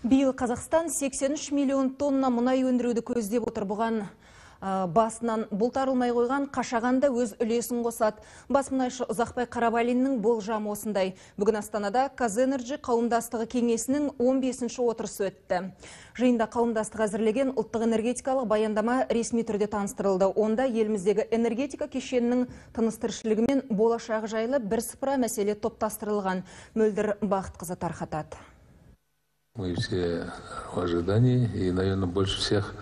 Биыл Қазақстан 83 миллион тонна мұнай өндіруді көздеп отыр. Бұған басынан бұлтарылмай қойған Қашағанда өз үлесін қосады. Бас мұнайшы Ұзақбай Қарабалиннің болжамы осындай. Бүгін Астанада Қазэнерджи қауымдастығы кеңесінің 15-ші отырысы өтті. Жиында қауымдастық әзірлеген ұлттық энергетикалық баяндама ресми түрде таныстырылды. Онда еліміздегі энергетика кешенінің тыныс-тіршілігі мен болашағы жайлы бірсыпыра мәселе топтастырылған. Мөлдір Бақытқызы тарқатады. Мы все в ожидании, и, наверное, больше всех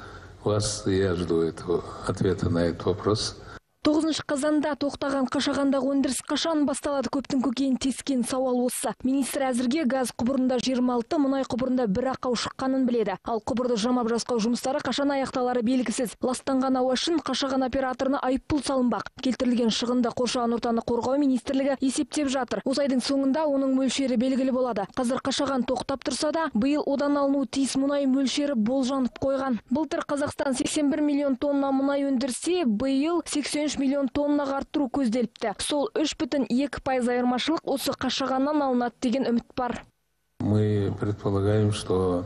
вас я жду этого ответа на этот вопрос. 9 қазанда тоқтаған Қашағандағы өндіріс қашан басталады, көптің көкейін тескен сауал осы. Министр әзірге газ құбырында 26, мұнай құбырында бір ақау шыққанын біледі. Ал құбырды жамап жасқау жұмыстары қашан аяқталары белгісіз. Ластанған ауа үшін Қашаған операторына айыппұл салынбақ. Келтірілген шығынды қоршаған ортаны қорғау министрлігі есептеп жатыр. Осы айдың соңында оның мөлшері белгілі болады. Қазір Қашаған тоқтап тұрса да, биыл одан алыну тиіс мұнай мөлшері болжанып қойған. Былтыр Қазақстан 81 миллион тонна мұнай өндірсе, биыл 83 миллион тоннаға арттыру көзделіпті. Сол 3,2% айырмашылық осы Қашағаннан алынады деген үміт бар. Мы предполагаем, что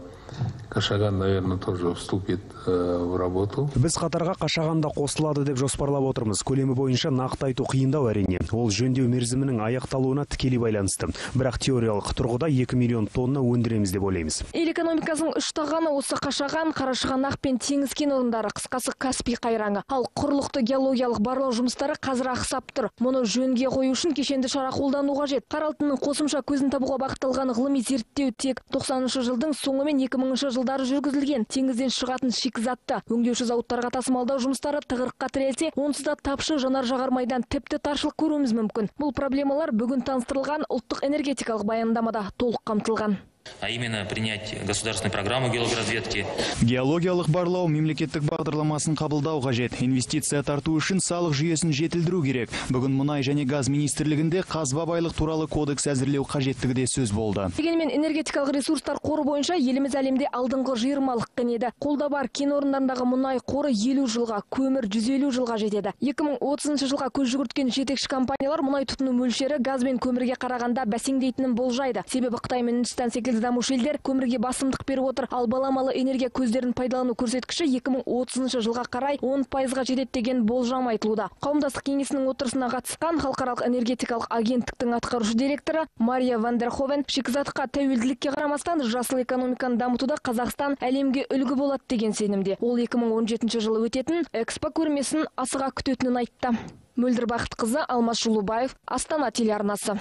Қашаған, наверное, тоже вступит в работу. Біз қатарға Қашағанда қосылады деп жоспарлап отырмыз. Көлемі бойынша нақты айту қиындау әрине. Ол жөндеу мерзімінің аяқталуына тікелей байланысты. Бірақ теориялық тұрғыда 2 миллион тонна өндіреміз деп ойлаймыз. Ел экономикасының үштағаны осы Қашаған, Қарашығанақ пен теңіз кен орындары, қысқасы Каспий қайраңы. Ал құрлықты геологиялық барлау жұмыстары қазір ақсап тұр. Мұны жөнге қою үшін кешенді шара қолдану қажет. Қара алтынның қосымша көзін табуға бағытталған ғылыми зерттеу тек 90-шы жылдың соңы мен 2000-шы жылдары жүргізілген. Теңізден шығатын шикізатты өңдеуші зауыттарға тасымалдау жұмыстары тығырыққа тірелсе, онсыз да тапшы жанар-жағармайдан тіпті таршылық көруіміз мүмкін. Бұл проблемалар бүгін таныстырылған ұлттық энергетикалық баяндамада толық қамтылған. А именно принять государственную программу геологоразведки. Геологиялық барлау мемлекеттік бағдарламасын қабылдау қажет. Инвестиция тарту үшін салық жүйесін жетілдіру керек. Бүгін мұнай және газ министрлігінде қазба байлық туралы кодекс әзірлеу қажеттігі де сөз болды. Дегенмен энергетикалық ресурстар қоры бойынша еліміз әлемде алдыңғы 20-лық еді. Қолда бар кен орындарындағы мұнай қоры 50 жылға, көмір 150 жылға жетеді. 2030 жылға көз жүгірткен жетекші компаниялар мұнай тұтыну мөлшері газ бен көмірге қарағанда бәсеңдейтінін болжайды. Себебі Қытай мен Үндістан секілді дамушы елдер көмірге басымдық беріп отыр. Ал баламалы энергия көздерін пайдалану көрсеткіші 2030 жылға қарай 10%-ға жетеді деген болжам айтылуда. Қауымдастық кеңесінің отырысына қатысқан халықаралық энергетикалық агенттіктің атқарушы директоры Мария Вандерховен шикізатқа тәуелділікке қарамастан жасыл экономиканы дамытуда Қазақстан әлемге үлгі болады деген сенімде. Ол 2017 жылы өтетін Экспо көрмесін асыға күтетінін айтты. Мөлдір Бақытқызы, Алмас Жулубаев, Астана телеарнасы.